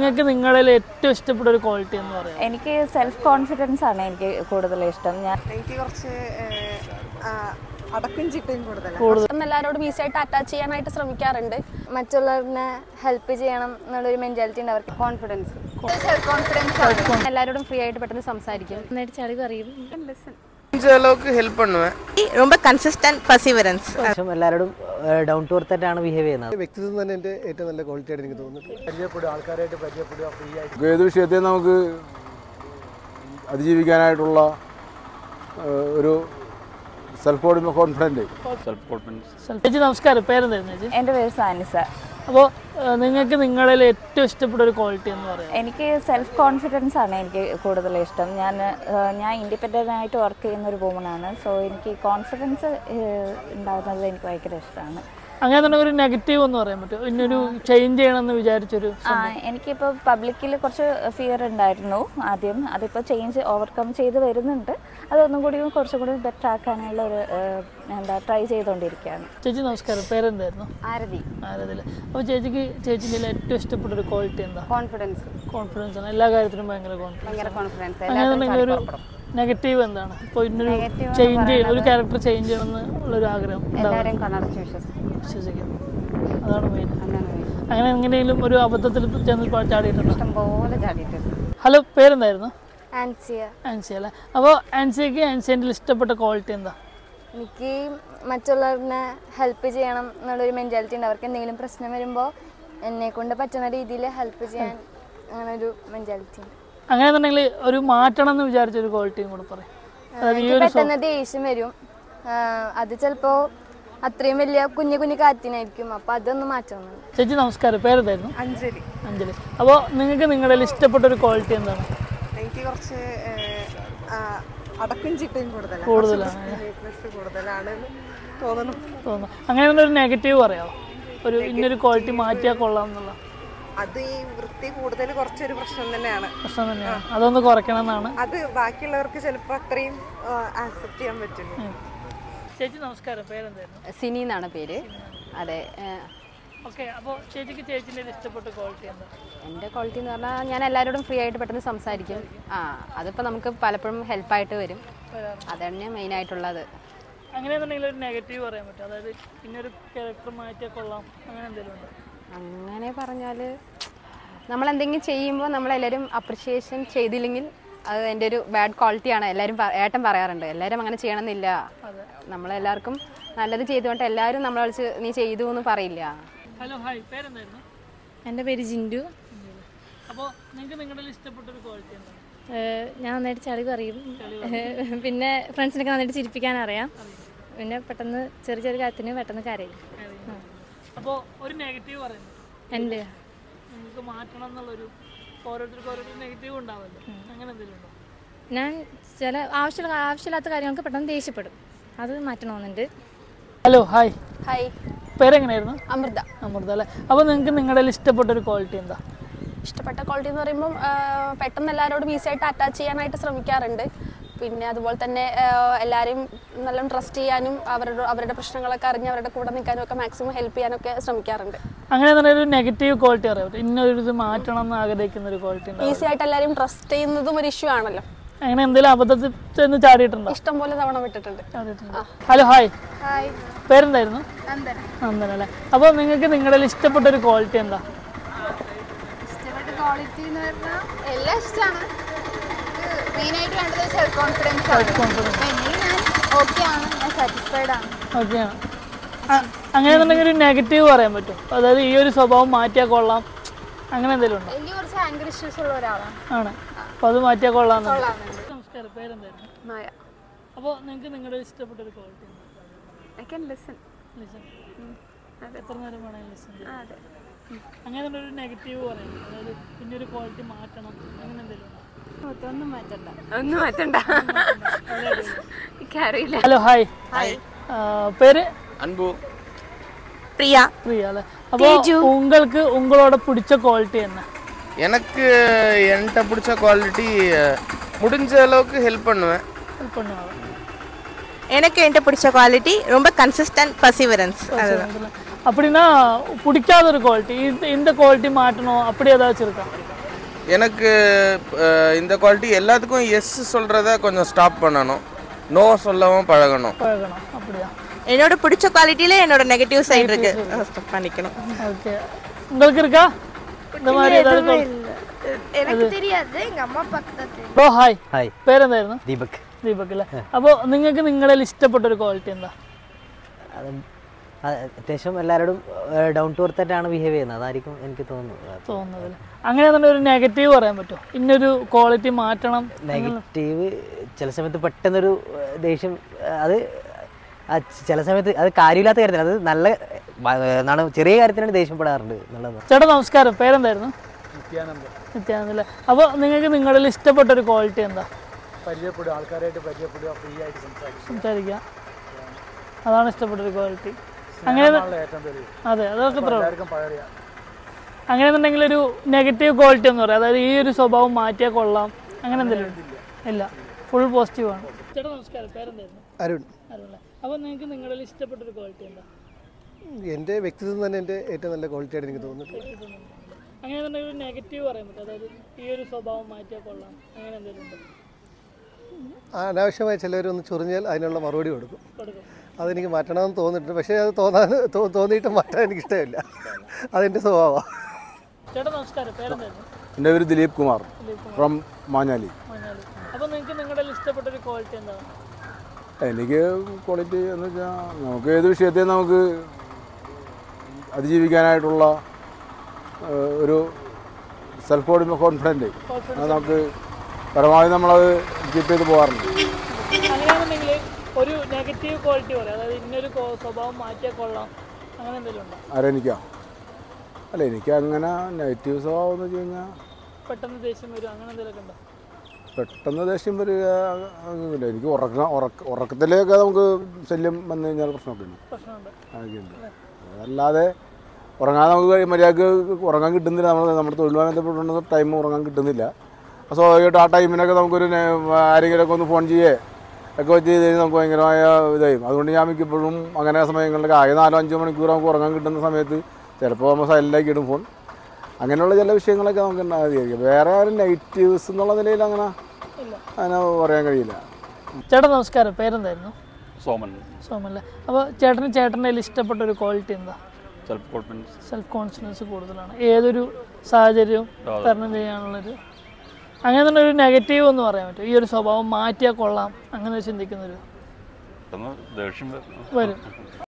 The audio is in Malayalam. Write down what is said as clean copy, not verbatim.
നിങ്ങൾക്ക് നിങ്ങളിൽ ഏറ്റവും ഇഷ്ടപ്പെട്ട ഒരു ക്വാളിറ്റി എന്ന് പറയാം? എനിക്ക് സെൽഫ് കോൺഫിഡൻസ് ആണ് എനിക്ക് കൂടുതൽ ഇഷ്ടം. എനിക്ക് കുറച്ച് അടക്കും ചിട്ടയും കൂടുതലാണ്. എല്ലാവരോടും ഈസിയായിട്ട് അറ്റാച്ച് ചെയ്യാനായിട്ട് ശ്രമിക്കാറുണ്ട്. മറ്റുള്ളവരെ ഹെൽപ്പ് ചെയ്യണം എന്നുള്ളൊരു മെന്റാലിറ്റി ഉണ്ട് അവർക്ക്. Confidence, self confidence. എല്ലാവരോടും ഫ്രീ ആയിട്ട് പെട്ടെന്ന് സംസാരിക്കും, നന്നായിട്ട് ചളി പറയും. ഹെൽപ്പ് ரொம்ப കൺസിസ്റ്റന്റ് പെർസിവറൻസ്. എല്ലാവരോടും ഡൗൺ ടു എർത്ത് ആയിട്ടാണ് ബിഹേവ് ചെയ്യുന്നത്. വ്യക്തിത്വം തന്നെ എൻ്റെ ഏറ്റവും നല്ല ക്വാളിറ്റി ആയിട്ട് എനിക്ക് തോന്നുന്നു. പരിചയപ്പെടുക, ആൾക്കാരായിട്ട് പരിചയപ്പെടുക, ഫ്രീ ആയിട്ട് ഏത് വിഷയത്തെ നമുക്ക് അതിജീവിക്കാനായിട്ടുള്ള ഒരു സെൽഫ് കോൺഫിഡൻസ്. ചേച്ചി നമസ്കാരം, പേരെന്തായിരുന്നു ചേച്ചി? എൻ്റെ പേര് സാനിസ. അപ്പോൾ നിങ്ങൾക്ക് നിങ്ങളിൽ ഏറ്റവും ഇഷ്ടപ്പെട്ട ഒരു ക്വാളിറ്റി എന്ന് പറയാം? എനിക്ക് സെൽഫ് കോൺഫിഡൻസ് ആണ് എനിക്ക് കൂടുതൽ ഇഷ്ടം. ഞാൻ ഇൻഡിപെൻഡൻ്റ് ആയിട്ട് വർക്ക് ചെയ്യുന്ന ഒരു വുമണാണ്. സോ എനിക്ക് കോൺഫിഡൻസ് ഉണ്ടാകുന്നത് എനിക്ക് ഭയങ്കര ഇഷ്ടമാണ്. അങ്ങനെ തന്നെ ഒരു നെഗറ്റീവ് എന്ന് പറയാൻ പറ്റും, ഇന്നൊരു ചേഞ്ച് ചെയ്യണമെന്ന് വിചാരിച്ചൊരു? എനിക്കിപ്പോൾ പബ്ലിക്കിൽ കുറച്ച് ഫിയർ ഉണ്ടായിരുന്നു ആദ്യം. അതിപ്പോൾ ഓവർകം ചെയ്ത് വരുന്നുണ്ട്. അതൊന്നും കൂടി കുറച്ചും കൂടി ബെറ്റർ ആക്കാനുള്ള ഒരു ട്രൈ ചെയ്തുകൊണ്ടിരിക്കുകയാണ്. ചേച്ചി നമസ്കാരം, പേരെന്തായിരുന്നു? ആരതി. ആരതിൽ. അപ്പോൾ ചേച്ചിൻ്റെ ഏറ്റവും ഇഷ്ടപ്പെട്ട ഒരു ക്വാളിറ്റി എന്താ? കോൺഫിഡൻസ് ആണ്. എല്ലാ കാര്യത്തിലും ഭയങ്കര കോൺഫിഡൻസ്. അങ്ങനെ ഒരു നെഗറ്റീവ് എന്താണ്? ഇപ്പോൾ ഇന്നൊരു ചേഞ്ച്, ഒരു ക്യാരക്ടർ ചേഞ്ച് ചെയ്യണമെന്ന് ഉള്ളൊരു ആഗ്രഹം വിശ്വസിക്കുന്നു, അതാണ് മെയിൻ. അങ്ങനെ എങ്ങനെയെങ്കിലും ഒരു അബദ്ധത്തിൽ ചെന്ന് ചാടിയിട്ടുണ്ടോ? ഹലോ, പേരെന്തായിരുന്നു? ആൻസി അല്ലേ. അപ്പോൾ ആൻസിക്ക് ഇഷ്ടപ്പെട്ട ക്വാളിറ്റി എന്താ? എനിക്ക് മറ്റുള്ളവരെ ഹെൽപ്പ് ചെയ്യണം എന്നുള്ളൊരു മെന്റാലിറ്റി ഉണ്ട് അവർക്ക്. എന്തെങ്കിലും പ്രശ്നം വരുമ്പോൾ എന്നെ കൊണ്ട് പറ്റുന്ന രീതിയിൽ ഹെൽപ്പ് ചെയ്യാൻ അങ്ങനെ ഒരു മെന്റാലിറ്റി ഉണ്ട്. അങ്ങനെ എന്നുണ്ടെങ്കിൽ ഒരു മാറ്റണം എന്ന് വിചാരിച്ചൊരു ക്വാളിറ്റിയും കൂടെ പറയും. പെട്ടെന്ന് ദേഷ്യം വരും. അത് ചിലപ്പോൾ അത്രയും വലിയ കുഞ്ഞു കാറ്റിനായിരിക്കും. അപ്പോൾ അതൊന്ന് മാറ്റണം. ചേച്ചി നമസ്കാരം, പേരെന്തായിരുന്നു? അഞ്ജലി. അപ്പോൾ നിങ്ങൾക്ക് നിങ്ങളിൽ ഇഷ്ടപ്പെട്ട ഒരു ക്വാളിറ്റി എന്താണ്? എനിക്ക് കുറച്ച് അടക്കും ചിട്ടയും കൂടുതലാണ് തോന്നുന്നു. അങ്ങനെ ഒരു നെഗറ്റീവ് പറയാമോ? ഇന്നൊരു ക്വാളിറ്റി മാറ്റിയാൽ കൊള്ളാം എന്നുള്ള? അത് ഈ വൃത്തി കൂടുതൽ കുറച്ചൊരു പ്രശ്നം തന്നെയാണ്. അതൊന്ന് കുറയ്ക്കണം എന്നാണ്. അത് ബാക്കിയുള്ളവർക്ക് ചിലപ്പോൾ അത്രയും ആക്സെപ്റ്റ് ചെയ്യാൻ പറ്റില്ല. ചേച്ചി നമസ്കാരം, പേരെന്തായിരുന്നു? സിനി എന്നാണ് പേര്. അതെ. ഓക്കെ. അപ്പോൾ ചേച്ചിൻ്റെ ഇഷ്ടപ്പെട്ട ക്വാളിറ്റി എന്താ? എൻ്റെ ക്വാളിറ്റി എന്ന് പറഞ്ഞാൽ ഞാൻ എല്ലാവരോടും ഫ്രീ ആയിട്ട് പെട്ടെന്ന് സംസാരിക്കും. അതിപ്പോൾ നമുക്ക് പലപ്പോഴും ഹെൽപ്പായിട്ട് വരും. അതാണ് മെയിനായിട്ടുള്ളത്. അങ്ങനെയാണെന്നുണ്ടെങ്കിൽ ഒരു നെഗറ്റീവ് പറയാൻ പറ്റും, അതായത് ഇന്നൊരു ക്യാരക്ടർ മാറ്റിയാൽ കൊള്ളാം, അങ്ങനെ എന്തെങ്കിലും ഉണ്ടോ? അങ്ങനെ പറഞ്ഞാൽ നമ്മളെന്തെങ്കിലും ചെയ്യുമ്പോൾ നമ്മളെല്ലാവരും അപ്രിഷിയേഷൻ ചെയ്തില്ലെങ്കിൽ അത് എൻ്റെ ഒരു ബാഡ് ക്വാളിറ്റിയാണ്. എല്ലാവരും ഏട്ടൻ പറയാറുണ്ട്, എല്ലാവരും അങ്ങനെ ചെയ്യണമെന്നില്ല. നമ്മളെല്ലാവർക്കും നല്ലത് ചെയ്തുകൊണ്ട് എല്ലാവരും നമ്മളെ വിളിച്ച് നീ ചെയ്തു എന്ന് പറയില്ല. ഹലോ, ഹായ്, പേരെന്തായിരുന്നു? എൻ്റെ പേര് ജിൻഡു. അപ്പോൾ നിങ്ങൾക്ക് നിങ്ങളുടെ ഇഷ്ടപ്പെട്ട ഒരു ക്വാളിറ്റി എന്താണ്? ഞാൻ നന്നായിട്ട് ചളി പറയും. പിന്നെ ഫ്രണ്ട്സിനൊക്കെ നന്നായിട്ട് ചിരിപ്പിക്കാൻ അറിയാം. പിന്നെ പെട്ടെന്ന് ചെറിയ കാര്യത്തിന് പെട്ടെന്ന് കരയും. അപ്പോൾ ഒരു നെഗറ്റീവ് പറയുന്നു എൻ്റെ നിങ്ങൾക്ക് മാറ്റണം എന്നുള്ളൊരു, ഓരോരുത്തർക്കും നെഗറ്റീവ് ഉണ്ടാവല്ലോ, അങ്ങനെ എന്തെങ്കിലും ഉണ്ടോ? ഞാൻ ചില ആവശ്യമില്ലാത്ത കാര്യങ്ങൾക്ക് പെട്ടെന്ന് ദേഷ്യപ്പെടും. അത് മാറ്റണമെന്നുണ്ട്. Hello, hi. ഹായ്, പേരെങ്ങനെയായിരുന്നു? അമൃത അല്ലേ. അപ്പോൾ നിങ്ങൾക്ക് നിങ്ങളുടെ ഇഷ്ടപ്പെട്ട ഒരു ക്വാളിറ്റി എന്താ? ഇഷ്ടപ്പെട്ട ക്വാളിറ്റി എന്ന് പറയുമ്പം പെട്ടെന്ന് എല്ലാവരോടും ഈസിയായിട്ട് അറ്റാച്ച് ചെയ്യാനായിട്ട് ശ്രമിക്കാറുണ്ട്. പിന്നെ അതുപോലെ തന്നെ എല്ലാവരെയും നല്ലോണം ട്രസ്റ്റ് ചെയ്യാനും അവരുടെ പ്രശ്നങ്ങളൊക്കെ അറിഞ്ഞ് അവരുടെ കൂടെ നിൽക്കാനും ഒക്കെ മാക്സിമം ഹെൽപ്പ് ചെയ്യാനൊക്കെ ശ്രമിക്കാറുണ്ട്. അങ്ങനെ തന്നെ ഒരു നെഗറ്റീവ് ക്വാളിറ്റി അറിയാം, ഇന്നൊരു ഇത് മാറ്റണം എന്ന് ആഗ്രഹിക്കുന്ന ഒരു ക്വാളിറ്റി? ഈസി ആയിട്ട് എല്ലാവരെയും ട്രസ്റ്റ് ചെയ്യുന്നതും ഒരു ഇഷ്യൂ ആണല്ലോ. അങ്ങനെ എന്തെങ്കിലും അബദ്ധത്തിൽ ചെന്ന് ചാടിയിട്ടുണ്ടോ? ഇഷ്ടം പോലെ തവണ വിട്ടിട്ടുണ്ട്. Hello, hi. ഹായ്, പേരെന്തായിരുന്നു? നന്ദന അല്ലേ. അപ്പോൾ നിങ്ങൾക്ക് നിങ്ങളിൽ ഇഷ്ടപ്പെട്ട ഒരു ക്വാളിറ്റി എന്താ? ഇഷ്ടപ്പെട്ട ക്വാളിറ്റി എന്ന് പറഞ്ഞാൽ എല്ലാം ഇഷ്ടമാണ്. മെയിനായിട്ട് വേണ്ടത് സെൽഫ് കോൺഫിഡൻസ് ഓക്കെയാണ്. ഞാൻ സാറ്റിസ്ഫൈഡ് ആണ്. ഓക്കെയാണ്. അങ്ങനെയാണെന്നുണ്ടെങ്കിൽ ഒരു നെഗറ്റീവ് പറയാൻ പറ്റും, അതായത് ഈ ഒരു സ്വഭാവം മാറ്റിയാൽ കൊള്ളാം, അങ്ങനെ എന്തെങ്കിലും ഉണ്ടോ? എനിക്ക് കുറച്ച് ആങ്കർ ഇഷ്യൂസ് ഉള്ള ഒരാളാണ്. ആണ്. അപ്പോൾ അത് മാറ്റിയാൽ കൊള്ളാം. നമസ്കാരം, പേരെന്തായിരുന്നു? മായ. അപ്പോൾ നിങ്ങൾക്ക് നിങ്ങളുടെ ഇഷ്ടപ്പെട്ട ഒരു ക്വാളിറ്റി എന്താ? I can listen. എത്ര നേരം വേണമെങ്കിലും ലിസൺ ചെയ്യാം. അങ്ങനെ ഒരു നെഗറ്റീവ് പറയാം, അതായത് ഇന്നൊരു ക്വാളിറ്റി മാറ്റണം, അങ്ങനെ എന്തെങ്കിലും ഉണ്ടോ? ഒന്നും മാറ്റണ്ട. Hello, hi. പേര്? അൻപു. பிரியா அല്ലേ. அப்போ உங்களுக்கு உங்களோட பிடிச்ச குவாலிட்டி என்ன? எனக்கு என்கிட்ட பிடிச்ச குவாலிட்டி முடிஞ்ச அளவுக்கு ஹெல்ப் பண்ணுவேன். எனக்கு என்கிட்ட பிடிச்ச குவாலிட்டி ரொம்ப கன்சிஸ்டன்ட் பெர்சிவரன்ஸ். அப்படின்னா பிடிக்காத ஒரு குவாலிட்டி, இந்த குவாலிட்டி மாற்றணும் அப்படி ஏதாச்சும் இருக்கா? எனக்கு இந்த குவாலிட்டி எல்லாத்துக்கும் எஸ் சொல்கிறத கொஞ்சம் ஸ்டாப் பண்ணணும், நோ சொல்லவும் பழகணும். அப்படியா? என்னோட பிடிச்ச குவாலிட்டியில என்னோட நெகட்டிவ் சைடு இருக்கு, ஸ்டாப் பண்ணிக்கணும். ஓகே, உங்களுக்கு இருக்கா இந்த மாதிரி ஏதாவது? எனக்கு தெரியாது, எங்க അമ്മ പക്കത്തെ. Bro hi. ഹായ്. പേരെന്തായിരുന്നു? ദീപക്. ദീപക് അല്ലേ? അപ്പോൾ നിങ്ങൾക്ക് നിങ്ങളിൽ ഇഷ്ടപ്പെട്ട ഒരു ക്വാളിറ്റി എന്താ? അത്യാവശ്യം എല്ലാവരോടും ഡൗൺ ടു എർത്ത് ആയിട്ടാണ് ബിഹേവ് ചെയ്യുന്നത്, അതായിരിക്കും എനിക്ക് തോന്നുന്നത്. അങ്ങനെ തന്നെ ഒരു നെഗറ്റീവ് പറയാൻ പറ്റുമോ? ഇന്നൊരു ക്വാളിറ്റി മാറ്റണം. നെഗറ്റീവ് ചില സമയത്ത് പെട്ടെന്നൊരു ദേഷ്യം, അത് ചില സമയത്ത് അത് കാര്യമില്ലാത്ത കാര്യത്തിൽ, അത് നല്ല എന്താണ് ചെറിയ കാര്യത്തിനാണ് ദേഷ്യപ്പെടാറുണ്ട് എന്നുള്ളത്. ചേട്ടാ നമസ്കാരം, പേരെന്തായിരുന്നു? നിത്യാനന്ദ അല്ലേ? അപ്പോൾ നിങ്ങൾക്ക് നിങ്ങളിൽ ഇഷ്ടപ്പെട്ട ഒരു ക്വാളിറ്റി എന്താ? പരിചയപ്പെടുക, ആൾക്കാരായിട്ട് പരിചയപ്പെടുക, ഫ്രീ ആയിട്ട് സംസാരിക്കുക, അതാണ് ഇഷ്ടപ്പെട്ടൊരു ക്വാളിറ്റി. അങ്ങനെ അതെ, അതൊക്കെ അങ്ങനെയെന്നുണ്ടെങ്കിൽ ഒരു നെഗറ്റീവ് ക്വാളിറ്റി എന്ന് പറയാം, അതായത് ഈ ഒരു സ്വഭാവം മാറ്റിയാൽ കൊള്ളാം, അങ്ങനെ എന്തെങ്കിലും ഇല്ല, ഫുൾ പോസിറ്റീവാണ്. ചേട്ടാ നമസ്കാരം, പേരെന്തായിരുന്നു? അരുൺ. അരുണല്ലേ? അപ്പോൾ നിങ്ങൾക്ക് നിങ്ങളിൽ ഇഷ്ടപ്പെട്ടൊരു ക്വാളിറ്റി എന്താ? എൻ്റെ വ്യക്തിത്വം തന്നെ എൻ്റെ ഏറ്റവും നല്ല ക്വാളിറ്റി ആയിട്ട് എനിക്ക് തോന്നുന്നു. അങ്ങനെ തന്നെ ഒരു നെഗറ്റീവ് പറയാൻ പറ്റും, അതായത് ഈ ഒരു സ്വഭാവം മാറ്റിയാൽ കൊള്ളാം, അങ്ങനെ എന്തെങ്കിലും ഉണ്ടോ? അനാവശ്യമായി ചിലവരൊന്ന് ചൊറിഞ്ഞാൽ അതിനുള്ള മറുപടി കൊടുക്കും. അതെനിക്ക് മാറ്റണമെന്ന് തോന്നിയിട്ടുണ്ട്, പക്ഷേ അത് തോന്നിയിട്ട് മാറ്റാൻ എനിക്ക് ഇഷ്ടമില്ല, അതെൻ്റെ സ്വഭാവമാണ്. ചേട്ടാ നമസ്കാരം, പേരെന്തായിരുന്നു? എൻ്റെ പേര് ദിലീപ് കുമാർ ഫ്രം മാഞ്ഞാലി. അപ്പോൾ നിങ്ങൾക്ക് നിങ്ങളുടെ ഇഷ്ടപ്പെട്ട ഒരു ക്വാളിറ്റി എന്താണ്? എനിക്ക് ക്വാളിറ്റി എന്ന് വെച്ചാൽ നമുക്ക് ഏത് വിഷയത്തെയും നമുക്ക് അതിജീവിക്കാനായിട്ടുള്ള ഒരു സെൽഫ് കോൺഫിഡൻറ്റ്, അത് നമുക്ക് പരമാവധി നമ്മളത് കീപ്പ് ചെയ്ത് പോകാറുണ്ട്. അങ്ങനെയാണെന്നുണ്ടെങ്കിൽ ഒരു നെഗറ്റീവ് ക്വാളിറ്റി പറയാം, അതായത് ഇന്നൊരു സ്വഭാവം മാറ്റിയാൽ കൊള്ളാം, അങ്ങനെ എന്തെങ്കിലും ഉണ്ടോ? ആരെനിക്കാ? അല്ല, എനിക്ക് അങ്ങനെ നെഗറ്റീവ് സ്വഭാവം എന്ന് വെച്ച് കഴിഞ്ഞാൽ പെട്ടെന്ന് ദേഷ്യം വരും, അങ്ങനെ എന്തെങ്കിലുമൊക്കെ ഉണ്ടോ? പെട്ടെന്ന് ദേഷ്യം വരിക അങ്ങനെയില്ല. എനിക്ക് ഉറക്കത്തിലേക്ക് നമുക്ക് ശല്യം വന്നു കഴിഞ്ഞാൽ പ്രശ്നമൊക്കെയുണ്ട്, അതൊക്കെയുണ്ട്. അതല്ലാതെ ഉറങ്ങാൻ നമുക്ക് മര്യാദക്ക് ഉറങ്ങാൻ കിട്ടുന്നില്ല, നമ്മുടെ തൊഴിലുമായി ബന്ധപ്പെട്ടുള്ള ടൈം ഉറങ്ങാൻ കിട്ടുന്നില്ല. സ്വാഭാവികമായിട്ട് ആ ടൈമിനൊക്കെ നമുക്കൊരു ആരെങ്കിലുമൊക്കെ ഒന്ന് ഫോൺ ചെയ്യേ ഒക്കെ വെച്ച് ചെയ്ത് കഴിഞ്ഞാൽ നമുക്ക് ഭയങ്കരമായ ഇതായും. അതുകൊണ്ട് ഞാൻ മിക്കപ്പോഴും അങ്ങനെ സമയങ്ങളിലൊക്കെ ആകെ 4-5 മണിക്കൂർ നമുക്ക് ഉറങ്ങാൻ കിട്ടുന്ന സമയത്ത് ചിലപ്പോൾ നമ്മൾ സൈലൻ്റാക്കി ഇടും ഫോൺ. അങ്ങനെയുള്ള ചില വിഷയങ്ങളൊക്കെ നമുക്ക് ഉണ്ടാകാതിരിക്കും. വേറെ ആരും നെഗറ്റീവ്സ് എന്നുള്ള നിലയിൽ അങ്ങനെ പറയാൻ കഴിയില്ല. ചേട്ടാ നമസ്കാരം, പേരെന്തായിരുന്നു? സോമൻ. സോമല്ലേ? അപ്പോൾ ചേട്ടൻ്റെ ഇഷ്ടപ്പെട്ട ഒരു ക്വാളിറ്റി എന്താ? സെൽഫ് കോൺഫിഡൻസ് കൂടുതലാണ്, ഏതൊരു സാഹചര്യവും തരണം ചെയ്യാനുള്ളൊരു. അങ്ങനെ തന്നെ ഒരു നെഗറ്റീവ് എന്ന് പറയാൻ പറ്റും, ഈ ഒരു സ്വഭാവം മാറ്റിയാൽ കൊള്ളാം, അങ്ങനെ ചിന്തിക്കുന്നൊരു വരും.